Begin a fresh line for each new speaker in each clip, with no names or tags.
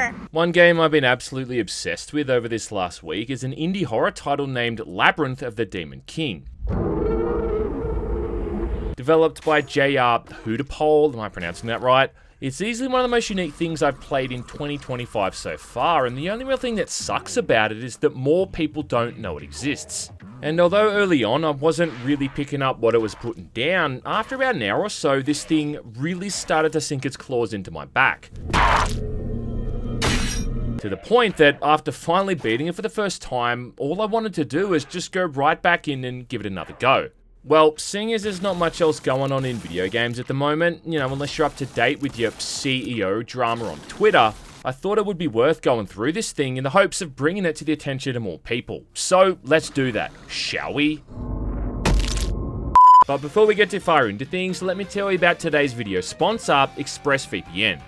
horror.
One game I've been absolutely obsessed with over this last week is an indie horror title named Labyrinth of the Demon King. Developed by J.R. Hoodapole, am I pronouncing that right? It's easily one of the most unique things I've played in 2025 so far, and the only real thing that sucks about it is that more people don't know it exists. And although early on I wasn't really picking up what it was putting down, after about an hour or so this thing really started to sink its claws into my back. To the point that after finally beating it for the first time, all I wanted to do was just go right back in and give it another go. Well, seeing as there's not much else going on in video games at the moment, unless you're up to date with your CEO drama on Twitter, I thought it would be worth going through this thing in the hopes of bringing it to the attention of more people. So let's do that, shall we? But before we get too far into things, let me tell you about today's video sponsor, ExpressVPN.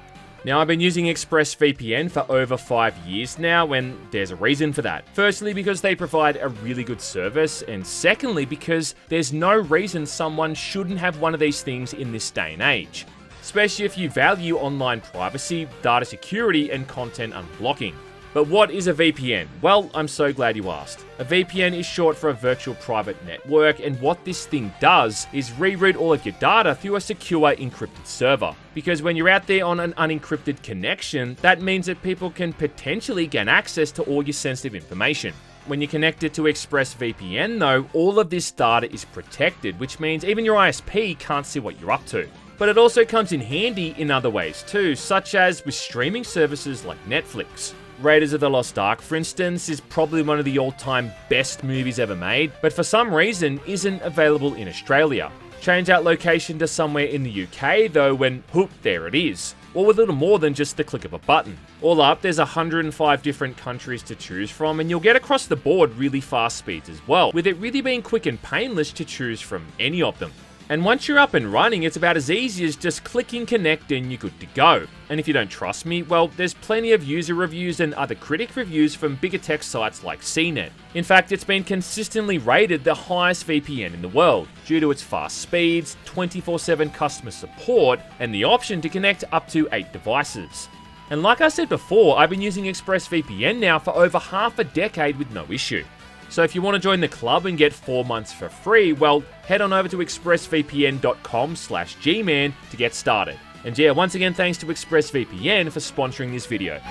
Now, I've been using ExpressVPN for over 5 years now, and there's a reason for that. Firstly, because they provide a really good service, and secondly, because there's no reason someone shouldn't have one of these things in this day and age. Especially if you value online privacy, data security, and content unblocking. But what is a VPN? Well, I'm so glad you asked. A VPN is short for a virtual private network, and what this thing does is reroute all of your data through a secure encrypted server. Because when you're out there on an unencrypted connection, that means that people can potentially gain access to all your sensitive information. When you're connected to ExpressVPN though, all of this data is protected, which means even your ISP can't see what you're up to. But it also comes in handy in other ways too, such as with streaming services like Netflix. Raiders of the Lost Ark, for instance, is probably one of the all-time best movies ever made, but for some reason isn't available in Australia. Change that location to somewhere in the UK though, when whoop, there it is. Or with little more than just the click of a button. All up, there's 105 different countries to choose from, and you'll get across the board really fast speeds as well, with it really being quick and painless to choose from any of them. And once you're up and running, it's about as easy as just clicking connect and you're good to go. And if you don't trust me, well, there's plenty of user reviews and other critic reviews from bigger tech sites like CNET. In fact, it's been consistently rated the highest VPN in the world, due to its fast speeds, 24/7 customer support, and the option to connect up to 8 devices. And like I said before, I've been using ExpressVPN now for over half a decade with no issue. So if you want to join the club and get 4 months for free, well, head on over to expressvpn.com/gman to get started. And yeah, once again, thanks to ExpressVPN for sponsoring this video.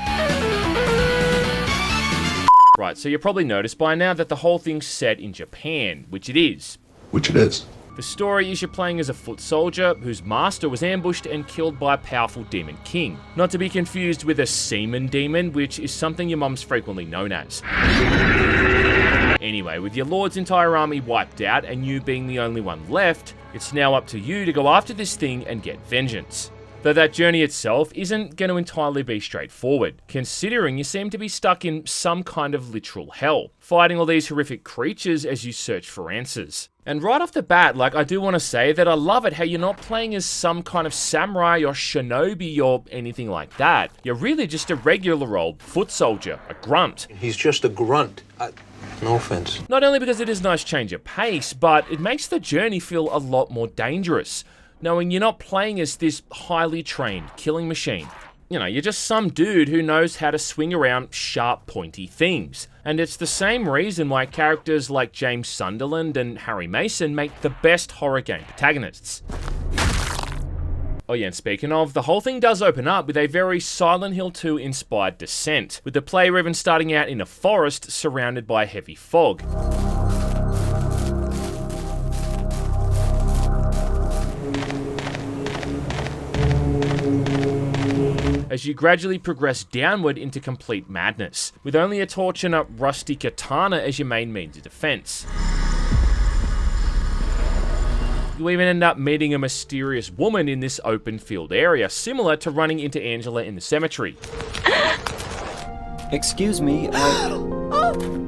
Right, so you probably noticed by now that the whole thing's set in Japan, which it is. The story is you're playing as a foot soldier whose master was ambushed and killed by a powerful demon king. Not to be confused with a semen demon, which is something your mum's frequently known as. Anyway, with your lord's entire army wiped out and you being the only one left, it's now up to you to go after this thing and get vengeance. Though that journey itself isn't going to entirely be straightforward, considering you seem to be stuck in some kind of literal hell, fighting all these horrific creatures as you search for answers. And right off the bat, I do want to say that I love it how you're not playing as some kind of samurai or shinobi or anything like that. You're really just a regular old foot soldier, a grunt.
He's just a grunt. No offense.
Not only because it is a nice change of pace, but it makes the journey feel a lot more dangerous, knowing you're not playing as this highly trained killing machine. You're just some dude who knows how to swing around sharp, pointy things. And it's the same reason why characters like James Sunderland and Harry Mason make the best horror game protagonists. Oh yeah, and speaking of, the whole thing does open up with a very Silent Hill 2 inspired descent, with the player even starting out in a forest surrounded by heavy fog. As you gradually progress downward into complete madness, with only a torch and a rusty katana as your main means of defense. You even end up meeting a mysterious woman in this open field area, similar to running into Angela in the cemetery.
Excuse me,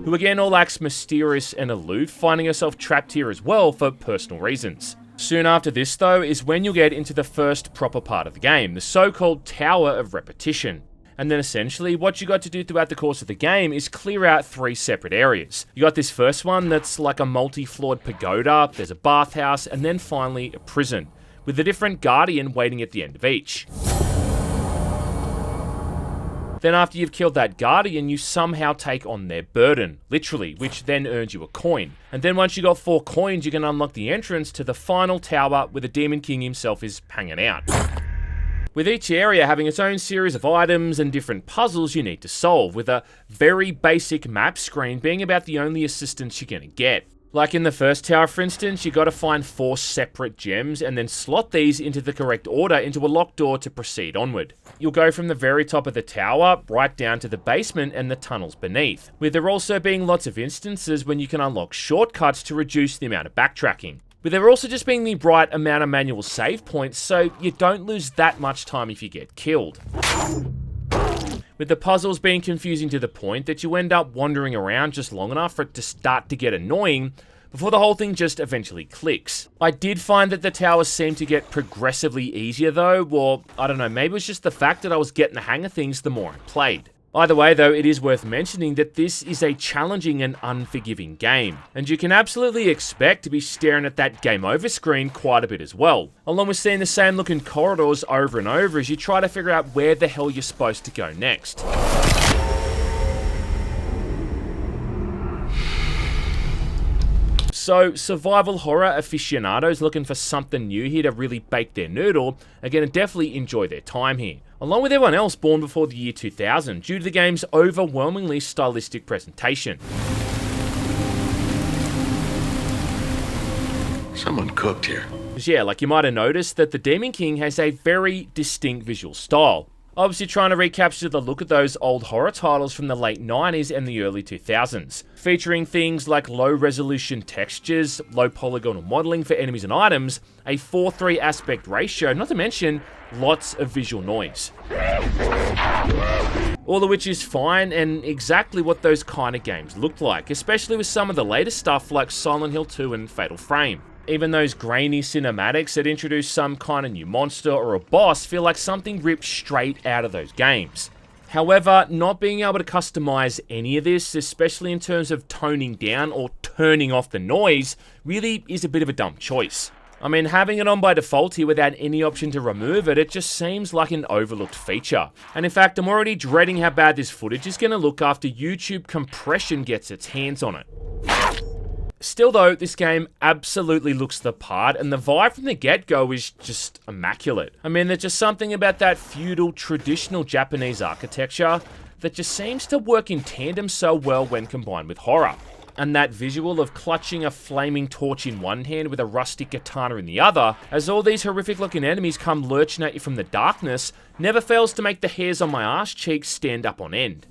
Who again all acts mysterious and aloof, finding herself trapped here as well for personal reasons. Soon after this though is when you'll get into the first proper part of the game, the so-called Tower of Repetition. And then essentially what you got to do throughout the course of the game is clear out 3 separate areas. You got this first one that's like a multi-floored pagoda, there's a bathhouse, and then finally a prison, with a different guardian waiting at the end of each. Then after you've killed that Guardian, you somehow take on their burden, literally, which then earns you a coin. And then once you got 4 coins, you can unlock the entrance to the final tower where the Demon King himself is hanging out. With each area having its own series of items and different puzzles you need to solve, with a very basic map screen being about the only assistance you're gonna get. Like in the first tower, for instance, you gotta find 4 separate gems and then slot these into the correct order into a locked door to proceed onward. You'll go from the very top of the tower right down to the basement and the tunnels beneath, with there also being lots of instances when you can unlock shortcuts to reduce the amount of backtracking. With there also just being the right amount of manual save points so you don't lose that much time if you get killed. With the puzzles being confusing to the point that you end up wandering around just long enough for it to start to get annoying before the whole thing just eventually clicks. I did find that the towers seemed to get progressively easier though, or I don't know, maybe it was just the fact that I was getting the hang of things the more I played. Either way though, it is worth mentioning that this is a challenging and unforgiving game, and you can absolutely expect to be staring at that game over screen quite a bit as well, along with seeing the same looking corridors over and over as you try to figure out where the hell you're supposed to go next. So, survival horror aficionados looking for something new here to really bake their noodle are going to definitely enjoy their time here, along with everyone else born before the year 2000 due to the game's overwhelmingly stylistic presentation.
Someone cooked here.
Because yeah, like you might have noticed that the Demon King has a very distinct visual style. Obviously trying to recapture the look of those old horror titles from the late 90s and the early 2000s, featuring things like low resolution textures, low polygonal modeling for enemies and items, a 4:3 aspect ratio, not to mention lots of visual noise. All of which is fine and exactly what those kind of games looked like, especially with some of the later stuff like Silent Hill 2 and Fatal Frame. Even those grainy cinematics that introduce some kind of new monster or a boss feel like something ripped straight out of those games. However, not being able to customize any of this, especially in terms of toning down or turning off the noise, really is a bit of a dumb choice. I mean, having it on by default here without any option to remove it, it just seems like an overlooked feature. And in fact, I'm already dreading how bad this footage is going to look after YouTube compression gets its hands on it. Still though, this game absolutely looks the part, and the vibe from the get-go is just immaculate. I mean, there's just something about that feudal, traditional Japanese architecture that just seems to work in tandem so well when combined with horror. And that visual of clutching a flaming torch in one hand with a rustic katana in the other, as all these horrific looking enemies come lurching at you from the darkness, never fails to make the hairs on my arse cheeks stand up on end.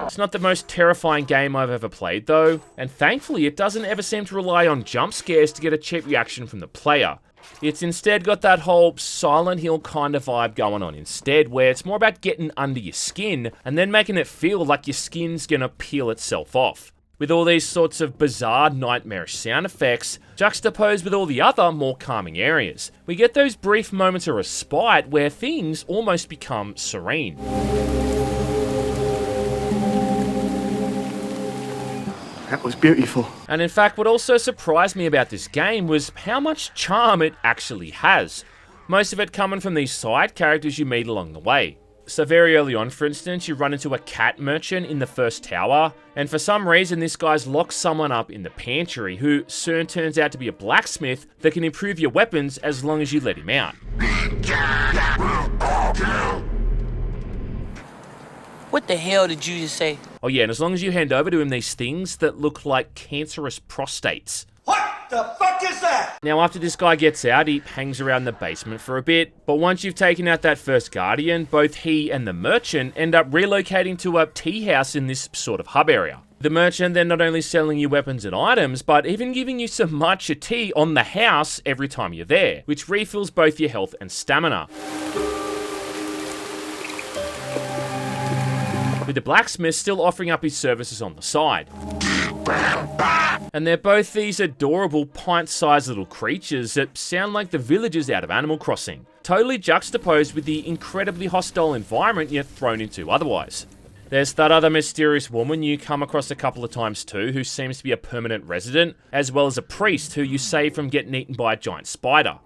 It's not the most terrifying game I've ever played though, and thankfully it doesn't ever seem to rely on jump scares to get a cheap reaction from the player. It's instead got that whole Silent Hill kind of vibe going on instead, where it's more about getting under your skin and then making it feel like your skin's gonna peel itself off. With all these sorts of bizarre, nightmarish sound effects, juxtaposed with all the other, more calming areas. We get those brief moments of respite where things almost become serene.
That was beautiful.
And in fact, what also surprised me about this game was how much charm it actually has. Most of it coming from these side characters you meet along the way. So very early on, for instance, you run into a cat merchant in the first tower, and for some reason this guy's locked someone up in the pantry who soon turns out to be a blacksmith that can improve your weapons as long as you let him out.
What the hell did you just say?
Oh yeah, and as long as you hand over to him these things that look like cancerous prostates.
What the fuck is that?
Now after this guy gets out, he hangs around the basement for a bit, but once you've taken out that first Guardian, both he and the merchant end up relocating to a tea house in this sort of hub area. The merchant then not only selling you weapons and items, but even giving you some matcha tea on the house every time you're there, which refills both your health and stamina. With the blacksmith still offering up his services on the side. And they're both these adorable pint-sized little creatures that sound like the villagers out of Animal Crossing, totally juxtaposed with the incredibly hostile environment you're thrown into otherwise. There's that other mysterious woman you come across a couple of times too, who seems to be a permanent resident, as well as a priest who you save from getting eaten by a giant spider.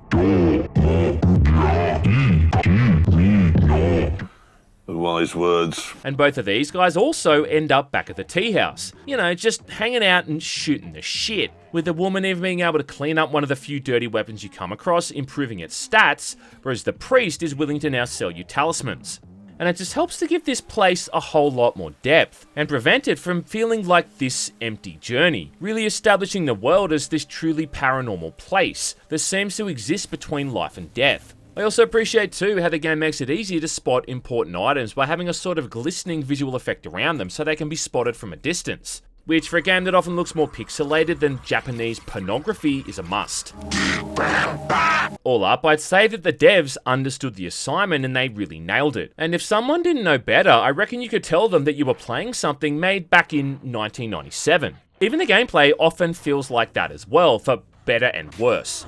wise words.
And both of these guys also end up back at the tea house. You know, just hanging out and shooting the shit. With the woman even being able to clean up one of the few dirty weapons you come across, improving its stats, whereas the priest is willing to now sell you talismans. And it just helps to give this place a whole lot more depth, and prevent it from feeling like this empty journey, really establishing the world as this truly paranormal place that seems to exist between life and death. I also appreciate too how the game makes it easier to spot important items by having a sort of glistening visual effect around them so they can be spotted from a distance, which for a game that often looks more pixelated than Japanese pornography is a must. All up, I'd say that the devs understood the assignment and they really nailed it. And if someone didn't know better, I reckon you could tell them that you were playing something made back in 1997. Even the gameplay often feels like that as well, for better and worse.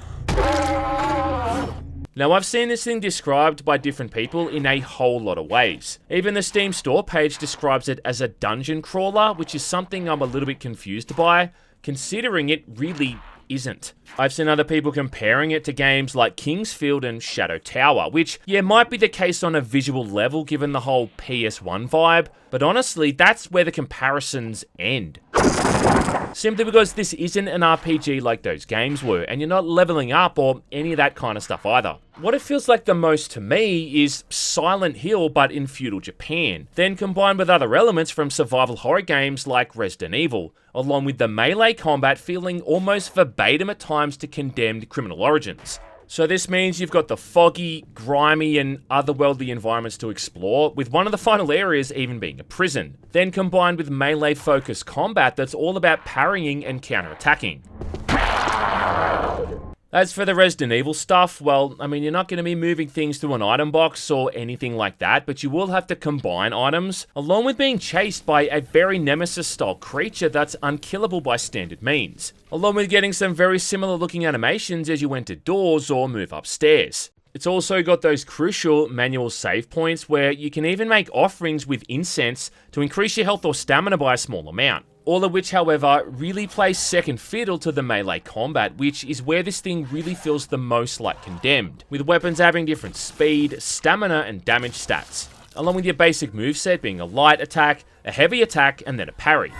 Now, I've seen this thing described by different people in a whole lot of ways. Even the Steam store page describes it as a dungeon crawler, which is something I'm a little bit confused by, considering it really isn't. I've seen other people comparing it to games like Kingsfield and Shadow Tower, which, yeah, might be the case on a visual level given the whole PS1 vibe, but honestly, that's where the comparisons end. Simply because this isn't an RPG like those games were, and you're not leveling up or any of that kind of stuff either. What it feels like the most to me is Silent Hill but in feudal Japan, then combined with other elements from survival horror games like Resident Evil, along with the melee combat feeling almost verbatim at times to Condemned Criminal Origins. So this means you've got the foggy, grimy, and otherworldly environments to explore, with one of the final areas even being a prison, then combined with melee-focused combat that's all about parrying and counterattacking. As for the Resident Evil stuff, well, I mean, you're not going to be moving things to an item box or anything like that, but you will have to combine items, along with being chased by a very Nemesis-style creature that's unkillable by standard means, along with getting some very similar looking animations as you enter doors or move upstairs. It's also got those crucial manual save points where you can even make offerings with incense to increase your health or stamina by a small amount. All of which, however, really plays second fiddle to the melee combat, which is where this thing really feels the most like Condemned, with weapons having different speed, stamina, and damage stats, along with your basic moveset being a light attack, a heavy attack, and then a parry.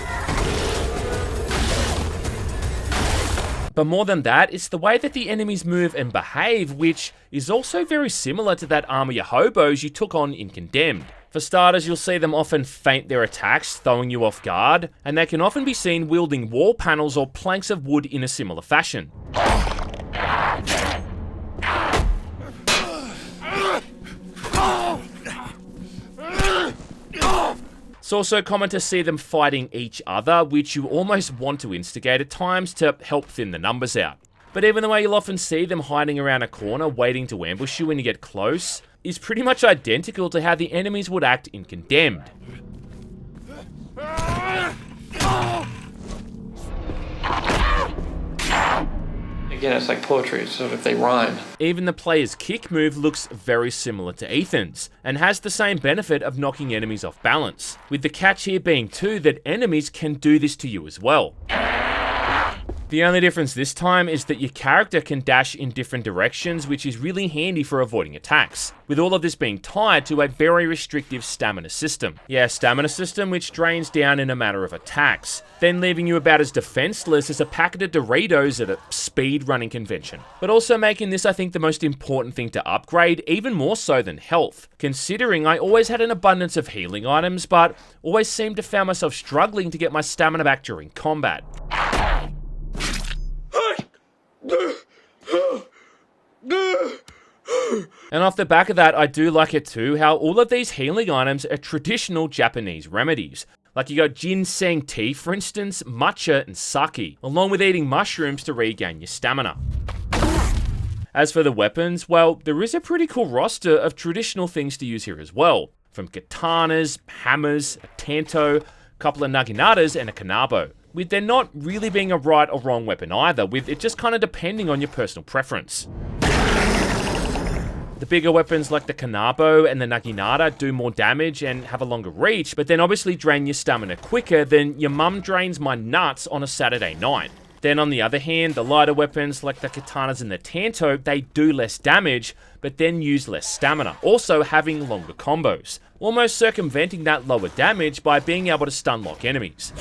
But more than that, it's the way that the enemies move and behave, which is also very similar to that armor your hobos you took on in Condemned. For starters, you'll see them often feint their attacks, throwing you off guard, and they can often be seen wielding wall panels or planks of wood in a similar fashion. It's also common to see them fighting each other, which you almost want to instigate at times to help thin the numbers out. But even the way you'll often see them hiding around a corner waiting to ambush you when you get close is pretty much identical to how the enemies would act in Condemned.
Again, it's like poetry, so if they rhyme.
Even the player's kick move looks very similar to Ethan's, and has the same benefit of knocking enemies off balance, with the catch here being too that enemies can do this to you as well. The only difference this time is that your character can dash in different directions, which is really handy for avoiding attacks, with all of this being tied to a very restrictive stamina system. Yeah, stamina system which drains down in a matter of attacks, then leaving you about as defenseless as a packet of Doritos at a speed running convention. But also making this, I think, the most important thing to upgrade, even more so than health, considering I always had an abundance of healing items, but always seemed to find myself struggling to get my stamina back during combat. And off the back of that, I do like it too, how all of these healing items are traditional Japanese remedies. Like you got ginseng tea, for instance, matcha, and sake, along with eating mushrooms to regain your stamina. As for the weapons, well, there is a pretty cool roster of traditional things to use here as well. From katanas, hammers, a tanto, a couple of naginatas, and a kanabo, with there not really being a right or wrong weapon either, with it just kind of depending on your personal preference. The bigger weapons like the kanabo and the naginata do more damage and have a longer reach, but then obviously drain your stamina quicker than your mum drains my nuts on a Saturday night. Then on the other hand, the lighter weapons like the katanas and the tanto, they do less damage, but then use less stamina, also having longer combos, almost circumventing that lower damage by being able to stun lock enemies.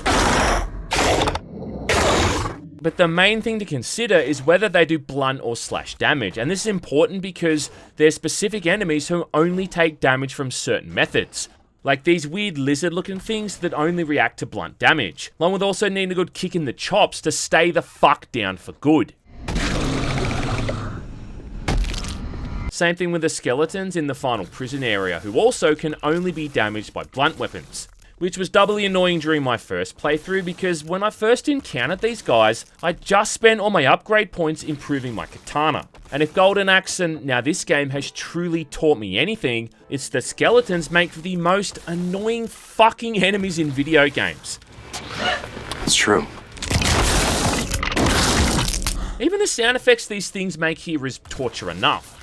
But the main thing to consider is whether they do blunt or slash damage, and this is important because there's specific enemies who only take damage from certain methods, like these weird lizard looking things that only react to blunt damage, along with also needing a good kick in the chops to stay the fuck down for good. Same thing with the skeletons in the final prison area, who also can only be damaged by blunt weapons, which was doubly annoying during my first playthrough because when I first encountered these guys, I just spent all my upgrade points improving my katana. And if Golden Axe and now this game has truly taught me anything, it's that skeletons make for the most annoying fucking enemies in video games.
It's true.
Even the sound effects these things make here is torture enough.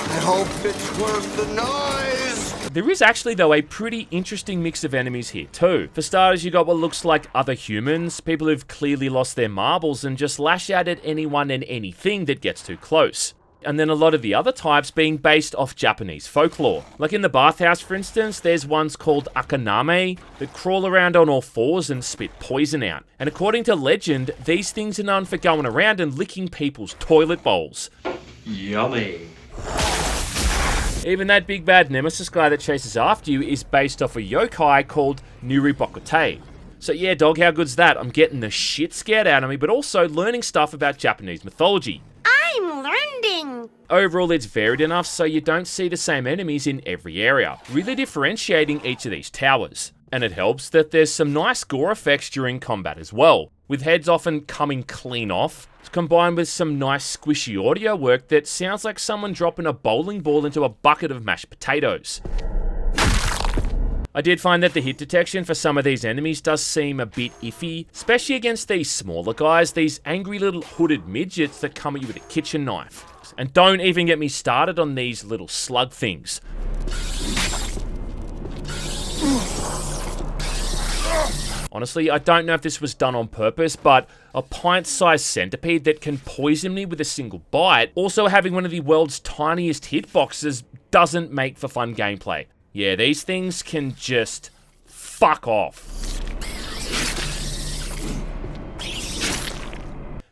I hope it's worth the noise.
There is actually, though, a pretty interesting mix of enemies here too. For starters, you got what looks like other humans, people who've clearly lost their marbles and just lash out at anyone and anything that gets too close. And then a lot of the other types being based off Japanese folklore. Like in the bathhouse, for instance, there's ones called akaname that crawl around on all fours and spit poison out. And according to legend, these things are known for going around and licking people's toilet bowls.
Yummy.
Even that big bad nemesis guy that chases after you is based off a yokai called Nuribokutai. So yeah, dog, how good's that? I'm getting the shit scared out of me, but also learning stuff about Japanese mythology.
I'm learning.
Overall, it's varied enough so you don't see the same enemies in every area, really differentiating each of these towers. And it helps that there's some nice gore effects during combat as well, with heads often coming clean off, combined with some nice squishy audio work that sounds like someone dropping a bowling ball into a bucket of mashed potatoes. I did find that the hit detection for some of these enemies does seem a bit iffy, especially against these smaller guys, these angry little hooded midgets that come at you with a kitchen knife. And don't even get me started on these little slug things. Honestly, I don't know if this was done on purpose, but a pint-sized centipede that can poison me with a single bite, also having one of the world's tiniest hitboxes, doesn't make for fun gameplay. Yeah, these things can just fuck off.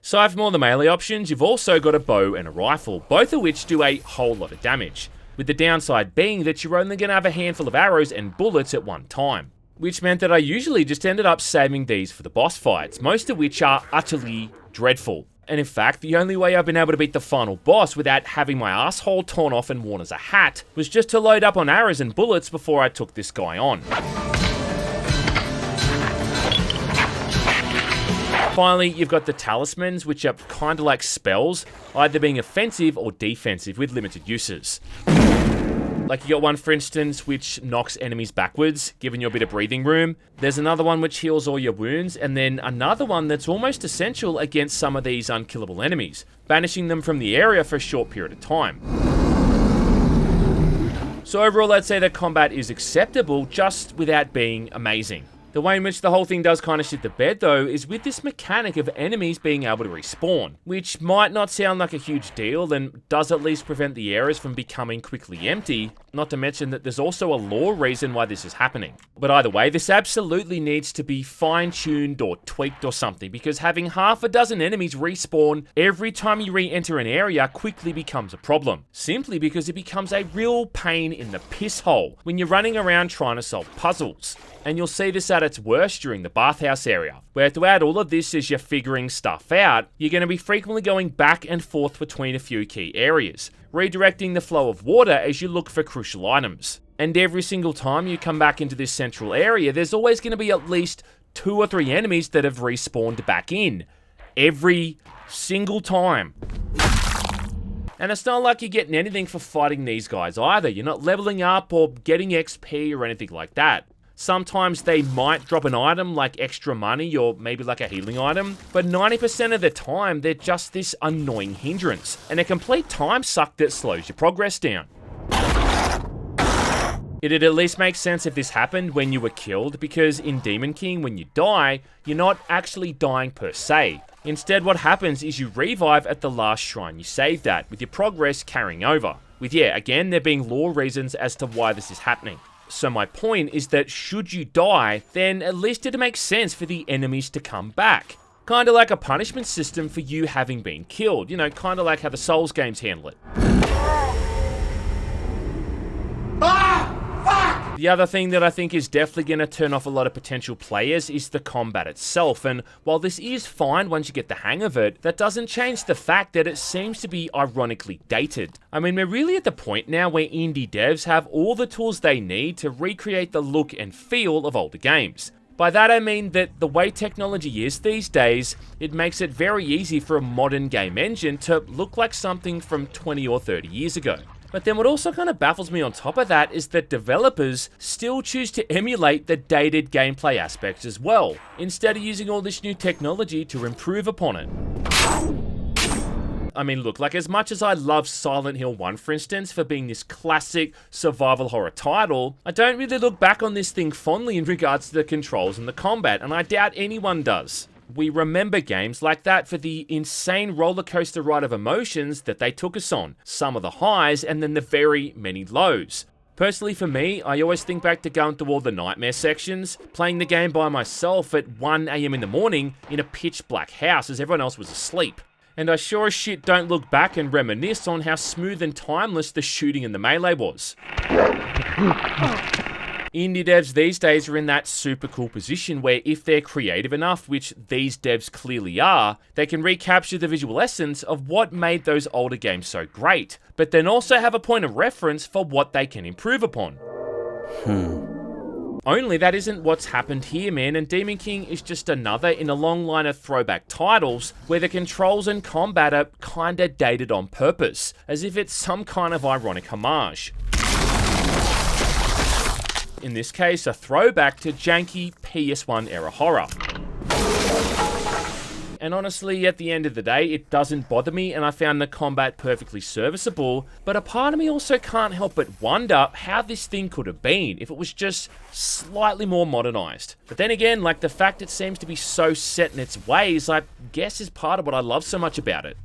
Aside from all the melee options, you've also got a bow and a rifle, both of which do a whole lot of damage, with the downside being that you're only going to have a handful of arrows and bullets at one time. Which meant that I usually just ended up saving these for the boss fights, most of which are utterly dreadful. And in fact, the only way I've been able to beat the final boss without having my asshole torn off and worn as a hat was just to load up on arrows and bullets before I took this guy on. Finally, you've got the talismans, which are kind of like spells, either being offensive or defensive with limited uses. Like you got one, for instance, which knocks enemies backwards, giving you a bit of breathing room. There's another one which heals all your wounds, and then another one that's almost essential against some of these unkillable enemies, banishing them from the area for a short period of time. So overall, I'd say that combat is acceptable, just without being amazing. The way in which the whole thing does kind of shit the bed though is with this mechanic of enemies being able to respawn, which might not sound like a huge deal and does at least prevent the areas from becoming quickly empty, not to mention that there's also a lore reason why this is happening. But either way, this absolutely needs to be fine-tuned or tweaked or something, because having half a dozen enemies respawn every time you re-enter an area quickly becomes a problem, simply because it becomes a real pain in the piss hole when you're running around trying to solve puzzles. And you'll see this at its worst during the bathhouse area, where throughout all of this as you're figuring stuff out, you're going to be frequently going back and forth between a few key areas, redirecting the flow of water as you look for crucial items. And every single time you come back into this central area, there's always going to be at least 2 or 3 enemies that have respawned back in. Every single time. And it's not like you're getting anything for fighting these guys either. You're not leveling up or getting XP or anything like that. Sometimes they might drop an item like extra money or maybe like a healing item, but 90% of the time they're just this annoying hindrance and a complete time suck that slows your progress down. It'd at least make sense if this happened when you were killed, because in Demon King, when you die, you're not actually dying per se. Instead, what happens is you revive at the last shrine you saved at, with your progress carrying over. With, yeah, again, there being lore reasons as to why this is happening. So my point is that should you die, then at least it makes sense for the enemies to come back. Kinda like a punishment system for you having been killed. You know, kinda like how the Souls games handle it. The other thing that I think is definitely going to turn off a lot of potential players is the combat itself, and while this is fine once you get the hang of it, that doesn't change the fact that it seems to be ironically dated. I mean, we're really at the point now where indie devs have all the tools they need to recreate the look and feel of older games. By that I mean that the way technology is these days, it makes it very easy for a modern game engine to look like something from 20 or 30 years ago. But then what also kind of baffles me on top of that is that developers still choose to emulate the dated gameplay aspects as well, instead of using all this new technology to improve upon it. I mean, look, like as much as I love Silent Hill 1, for instance, for being this classic survival horror title, I don't really look back on this thing fondly in regards to the controls and the combat, and I doubt anyone does. We remember games like that for the insane roller coaster ride of emotions that they took us on, some of the highs and then the very many lows. Personally for me, I always think back to going through all the nightmare sections, playing the game by myself at 1 AM in the morning in a pitch black house as everyone else was asleep. And I sure as shit don't look back and reminisce on how smooth and timeless the shooting and the melee was. Indie devs these days are in that super cool position where if they're creative enough, which these devs clearly are, they can recapture the visual essence of what made those older games so great, but then also have a point of reference for what they can improve upon. Only that isn't what's happened here, man, and Demon King is just another in a long line of throwback titles where the controls and combat are kinda dated on purpose, as if it's some kind of ironic homage. In this case, a throwback to janky PS1 era horror. And honestly, at the end of the day, it doesn't bother me and I found the combat perfectly serviceable, but a part of me also can't help but wonder how this thing could have been if it was just slightly more modernized. But then again, like the fact it seems to be so set in its ways, I guess is part of what I love so much about it.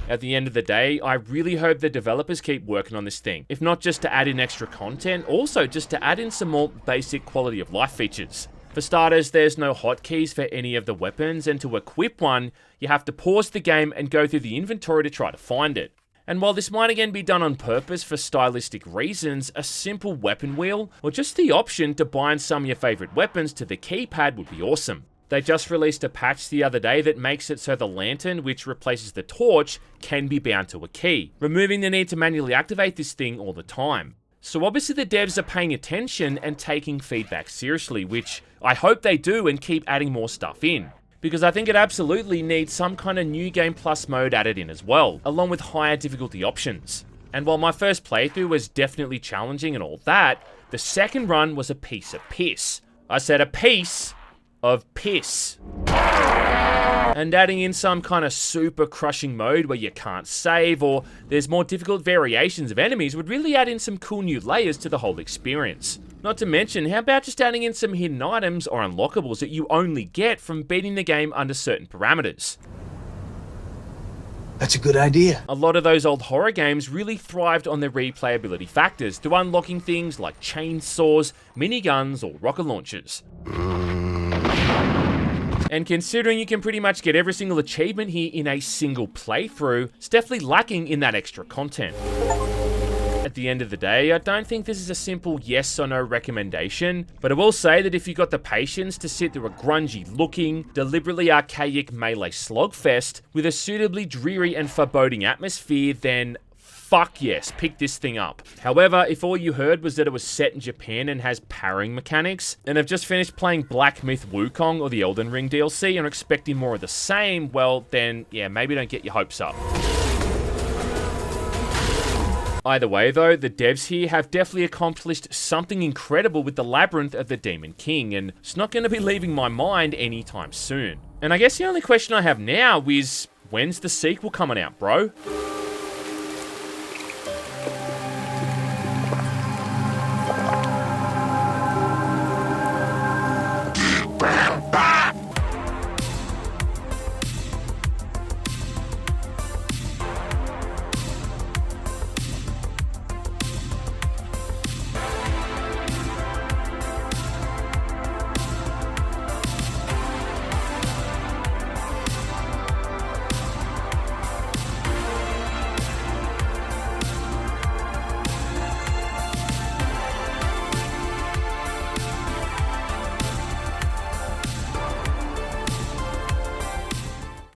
At the end of the day, I really hope the developers keep working on this thing. If not just to add in extra content, also just to add in some more basic quality of life features. For starters, there's no hotkeys for any of the weapons, and to equip one, you have to pause the game and go through the inventory to try to find it. And while this might again be done on purpose for stylistic reasons, a simple weapon wheel, or just the option to bind some of your favorite weapons to the keypad would be awesome. They just released a patch the other day that makes it so the lantern, which replaces the torch, can be bound to a key, removing the need to manually activate this thing all the time. So obviously the devs are paying attention and taking feedback seriously, which I hope they do and keep adding more stuff in. Because I think it absolutely needs some kind of new game plus mode added in as well, along with higher difficulty options. And while my first playthrough was definitely challenging and all that, the second run was a piece of piss. I said a piece of piss. And adding in some kind of super crushing mode where you can't save or there's more difficult variations of enemies would really add in some cool new layers to the whole experience. Not to mention, how about just adding in some hidden items or unlockables that you only get from beating the game under certain parameters?
That's a good idea.
A lot of those old horror games really thrived on their replayability factors through unlocking things like chainsaws, miniguns, or rocket launchers. And considering you can pretty much get every single achievement here in a single playthrough, it's definitely lacking in that extra content. At the end of the day, I don't think this is a simple yes or no recommendation, but I will say that if you've got the patience to sit through a grungy looking, deliberately archaic melee slogfest with a suitably dreary and foreboding atmosphere, then fuck yes, pick this thing up. However, if all you heard was that it was set in Japan and has parrying mechanics, and have just finished playing Black Myth Wukong or the Elden Ring DLC and are expecting more of the same, well then, yeah, maybe don't get your hopes up. Either way though, the devs here have definitely accomplished something incredible with the Labyrinth of the Demon King, and it's not going to be leaving my mind anytime soon. And I guess the only question I have now is, when's the sequel coming out, bro?